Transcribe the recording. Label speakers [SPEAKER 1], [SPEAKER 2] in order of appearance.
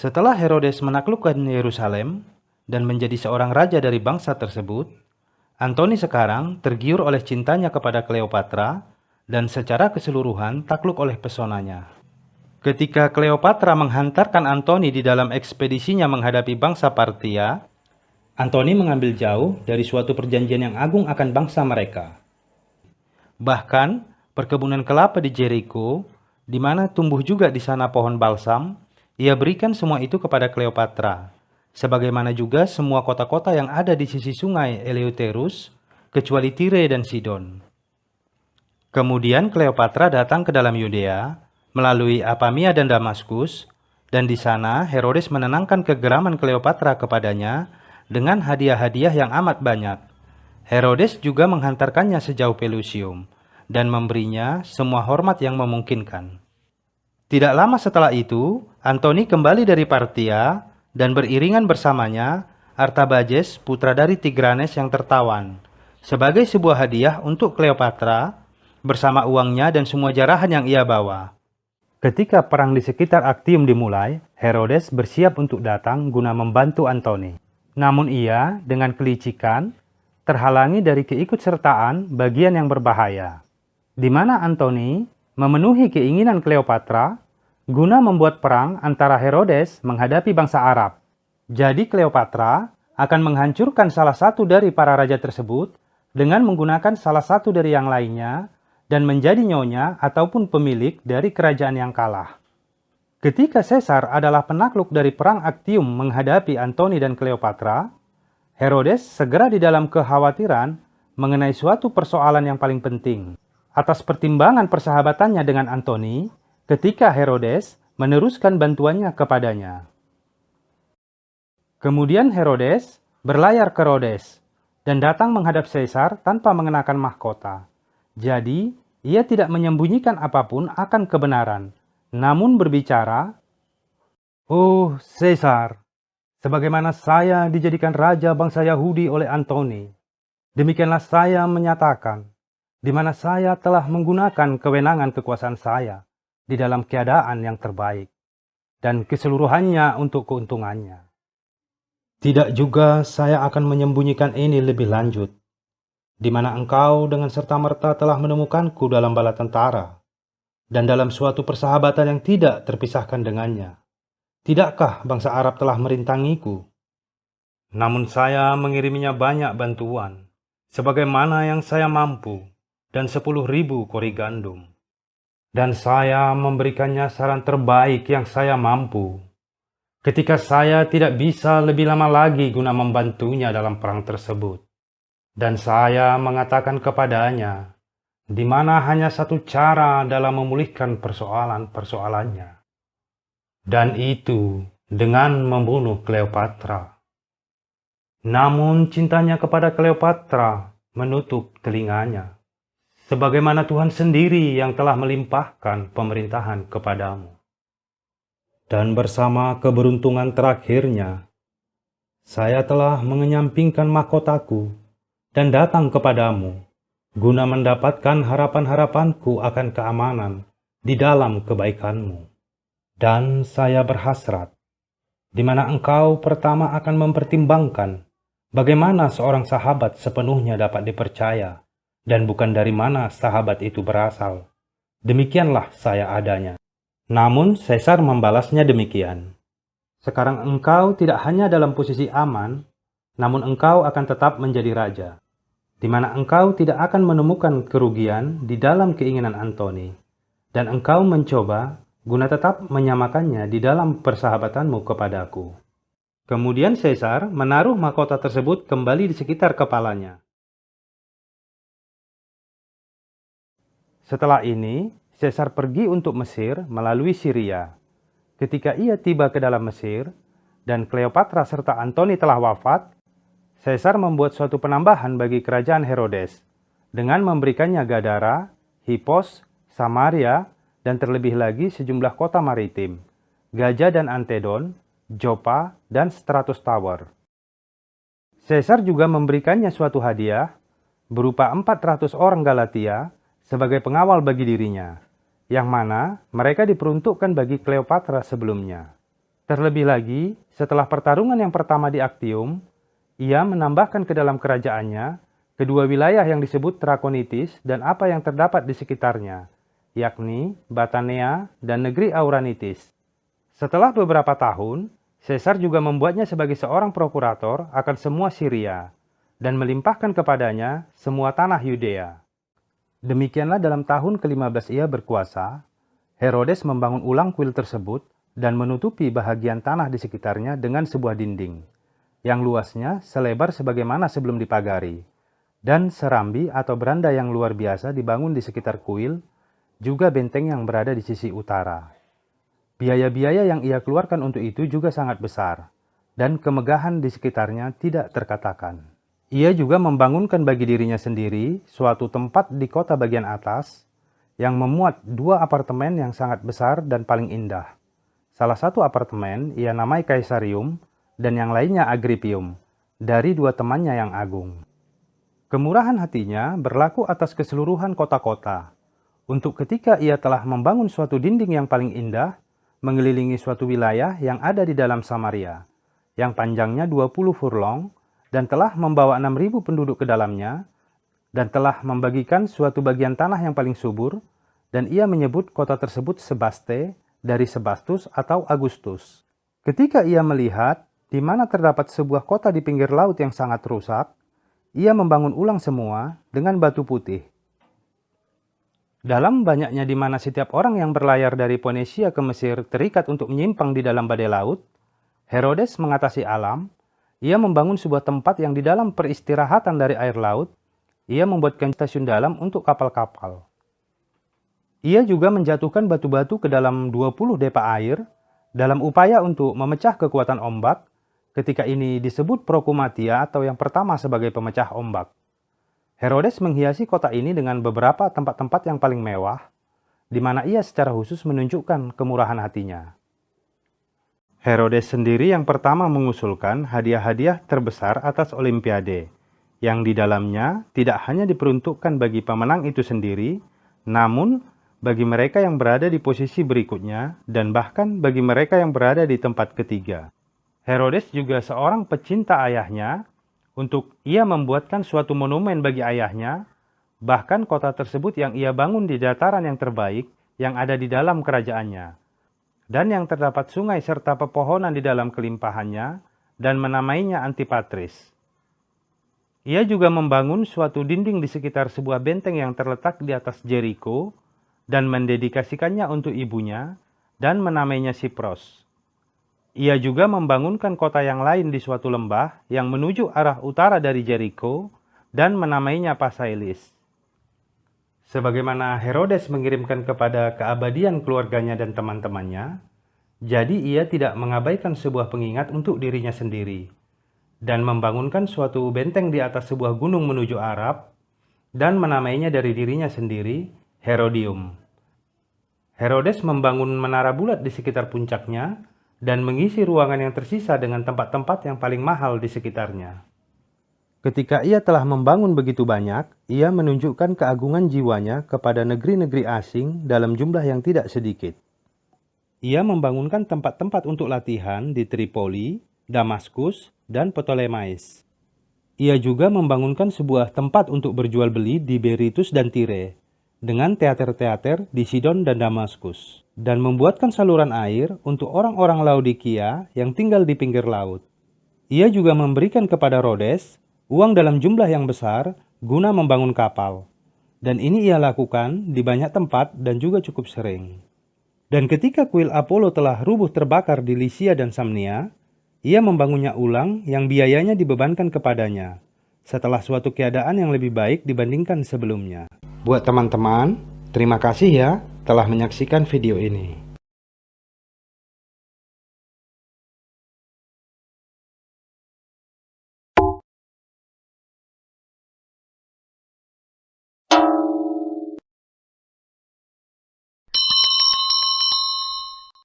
[SPEAKER 1] Setelah Herodes menaklukkan Yerusalem dan menjadi seorang raja dari bangsa tersebut, Antoni sekarang tergiur oleh cintanya kepada Kleopatra dan secara keseluruhan takluk oleh pesonanya. Ketika Kleopatra menghantarkan Antoni di dalam ekspedisinya menghadapi bangsa Partia, Antoni mengambil jauh dari suatu perjanjian yang agung akan bangsa mereka. Bahkan, perkebunan kelapa di Jericho, di mana tumbuh juga di sana pohon balsam, ia berikan semua itu kepada Kleopatra, sebagaimana juga semua kota-kota yang ada di sisi sungai Eleuterus, kecuali Tire dan Sidon. Kemudian Kleopatra datang ke dalam Yudea, melalui Apamia dan Damaskus, dan di sana Herodes menenangkan kegeraman Kleopatra kepadanya dengan hadiah-hadiah yang amat banyak. Herodes juga menghantarkannya sejauh Pelusium, dan memberinya semua hormat yang memungkinkan. Tidak lama setelah itu, Antoni kembali dari Partia dan beriringan bersamanya Artabajes, putra dari Tigranes yang tertawan, sebagai sebuah hadiah untuk Kleopatra bersama uangnya dan semua jarahan yang ia bawa. Ketika perang di sekitar Actium dimulai, Herodes bersiap untuk datang guna membantu Antoni. Namun ia, dengan kelicikan, terhalangi dari keikutsertaan bagian yang berbahaya, di mana Antoni memenuhi keinginan Kleopatra guna membuat perang antara Herodes menghadapi bangsa Arab. Jadi Kleopatra akan menghancurkan salah satu dari para raja tersebut dengan menggunakan salah satu dari yang lainnya dan menjadi nyonya ataupun pemilik dari kerajaan yang kalah. Ketika Caesar adalah penakluk dari perang Actium menghadapi Antoni dan Kleopatra, Herodes segera di dalam kekhawatiran mengenai suatu persoalan yang paling penting. Atas pertimbangan persahabatannya dengan Antoni, ketika Herodes meneruskan bantuannya kepadanya. Kemudian Herodes berlayar ke Rhodes dan datang menghadap Caesar tanpa mengenakan mahkota. Jadi, ia tidak menyembunyikan apapun akan kebenaran, namun berbicara, "Oh, Caesar, sebagaimana saya dijadikan raja bangsa Yahudi oleh Antoni, demikianlah saya menyatakan, di mana saya telah menggunakan kewenangan kekuasaan saya di dalam keadaan yang terbaik, dan keseluruhannya untuk keuntungannya. Tidak juga saya akan menyembunyikan ini lebih lanjut, di mana engkau dengan serta-merta telah menemukanku dalam bala tentara, dan dalam suatu persahabatan yang tidak terpisahkan dengannya. Tidakkah bangsa Arab telah merintangiku? Namun saya mengiriminya banyak bantuan, sebagaimana yang saya mampu, dan 10.000 kori gandum. Dan saya memberikannya saran terbaik yang saya mampu, ketika saya tidak bisa lebih lama lagi guna membantunya dalam perang tersebut. Dan saya mengatakan kepadanya, di mana hanya satu cara dalam memulihkan persoalan-persoalannya. Dan itu dengan membunuh Kleopatra. Namun cintanya kepada Kleopatra menutup telinganya, sebagaimana Tuhan sendiri yang telah melimpahkan pemerintahan kepadamu. Dan bersama keberuntungan terakhirnya, saya telah mengenyampingkan mahkotaku dan datang kepadamu, guna mendapatkan harapan-harapanku akan keamanan di dalam kebaikanmu. Dan saya berhasrat, di mana engkau pertama akan mempertimbangkan bagaimana seorang sahabat sepenuhnya dapat dipercaya, dan bukan dari mana sahabat itu berasal. Demikianlah saya adanya. Namun Caesar membalasnya demikian. Sekarang engkau tidak hanya dalam posisi aman, namun engkau akan tetap menjadi raja, di mana engkau tidak akan menemukan kerugian di dalam keinginan Antoni, dan engkau mencoba guna tetap menyamakannya di dalam persahabatanmu kepadaku. Kemudian Caesar menaruh mahkota tersebut kembali di sekitar kepalanya. Setelah ini, Caesar pergi untuk Mesir melalui Syria. Ketika ia tiba ke dalam Mesir, dan Kleopatra serta Antoni telah wafat, Caesar membuat suatu penambahan bagi kerajaan Herodes, dengan memberikannya Gadara, Hippos, Samaria, dan terlebih lagi sejumlah kota maritim, Gaza dan Antedon, Joppa, dan Stratus Tower. Caesar juga memberikannya suatu hadiah, berupa 400 orang Galatia, sebagai pengawal bagi dirinya, yang mana mereka diperuntukkan bagi Kleopatra sebelumnya. Terlebih lagi, setelah pertarungan yang pertama di Actium, ia menambahkan ke dalam kerajaannya kedua wilayah yang disebut Trakonitis dan apa yang terdapat di sekitarnya, yakni Batanea dan negeri Auranitis. Setelah beberapa tahun, Caesar juga membuatnya sebagai seorang prokurator akan semua Syria dan melimpahkan kepadanya semua tanah Yudea. Demikianlah dalam tahun ke-15 ia berkuasa, Herodes membangun ulang kuil tersebut dan menutupi bahagian tanah di sekitarnya dengan sebuah dinding, yang luasnya selebar sebagaimana sebelum dipagari, dan serambi atau beranda yang luar biasa dibangun di sekitar kuil, juga benteng yang berada di sisi utara. Biaya-biaya yang ia keluarkan untuk itu juga sangat besar, dan kemegahan di sekitarnya tidak terkatakan. Ia juga membangunkan bagi dirinya sendiri suatu tempat di kota bagian atas yang memuat 2 apartemen yang sangat besar dan paling indah. Salah satu apartemen ia namai Caesarium dan yang lainnya Agrippium, dari 2 temannya yang agung. Kemurahan hatinya berlaku atas keseluruhan kota-kota. Untuk ketika ia telah membangun suatu dinding yang paling indah, mengelilingi suatu wilayah yang ada di dalam Samaria, yang panjangnya 20 furlong, dan telah membawa 6.000 penduduk ke dalamnya, dan telah membagikan suatu bagian tanah yang paling subur, dan ia menyebut kota tersebut Sebaste, dari Sebastus atau Agustus. Ketika ia melihat di mana terdapat sebuah kota di pinggir laut yang sangat rusak, ia membangun ulang semua dengan batu putih. Dalam banyaknya di mana setiap orang yang berlayar dari Ponesia ke Mesir terikat untuk menyimpang di dalam badai laut, Herodes mengatasi alam. Ia membangun sebuah tempat yang di dalam peristirahatan dari air laut. Ia membuatkan stasiun dalam untuk kapal-kapal. Ia juga menjatuhkan batu-batu ke dalam 20 depa air dalam upaya untuk memecah kekuatan ombak. Ketika ini disebut Prokumatia atau yang pertama sebagai pemecah ombak. Herodes menghiasi kota ini dengan beberapa tempat-tempat yang paling mewah, di mana ia secara khusus menunjukkan kemurahan hatinya. Herodes sendiri yang pertama mengusulkan hadiah-hadiah terbesar atas Olimpiade, yang di dalamnya tidak hanya diperuntukkan bagi pemenang itu sendiri, namun bagi mereka yang berada di posisi berikutnya, dan bahkan bagi mereka yang berada di tempat ketiga. Herodes juga seorang pecinta ayahnya, untuk ia membuatkan suatu monumen bagi ayahnya, bahkan kota tersebut yang ia bangun di dataran yang terbaik yang ada di dalam kerajaannya, dan yang terdapat sungai serta pepohonan di dalam kelimpahannya, dan menamainya Antipatris. Ia juga membangun suatu dinding di sekitar sebuah benteng yang terletak di atas Jericho, dan mendedikasikannya untuk ibunya, dan menamainya Sipros. Ia juga membangunkan kota yang lain di suatu lembah yang menuju arah utara dari Jericho dan menamainya Pasailis. Sebagaimana Herodes mengirimkan kepada keabadian keluarganya dan teman-temannya, jadi ia tidak mengabaikan sebuah pengingat untuk dirinya sendiri dan membangunkan suatu benteng di atas sebuah gunung menuju Arab dan menamainya dari dirinya sendiri Herodium. Herodes membangun menara bulat di sekitar puncaknya dan mengisi ruangan yang tersisa dengan tempat-tempat yang paling mahal di sekitarnya. Ketika ia telah membangun begitu banyak, ia menunjukkan keagungan jiwanya kepada negeri-negeri asing dalam jumlah yang tidak sedikit. Ia membangunkan tempat-tempat untuk latihan di Tripoli, Damaskus, dan Ptolemais. Ia juga membangunkan sebuah tempat untuk berjual beli di Berytus dan Tire, dengan teater-teater di Sidon dan Damaskus, dan membuatkan saluran air untuk orang-orang Laodikia yang tinggal di pinggir laut. Ia juga memberikan kepada Rhodes uang dalam jumlah yang besar guna membangun kapal, dan ini ia lakukan di banyak tempat dan juga cukup sering. Dan ketika kuil Apollo telah rubuh terbakar di Lycia dan Samnia, ia membangunnya ulang yang biayanya dibebankan kepadanya, setelah suatu keadaan yang lebih baik dibandingkan sebelumnya. Buat teman-teman, terima kasih ya telah menyaksikan video ini.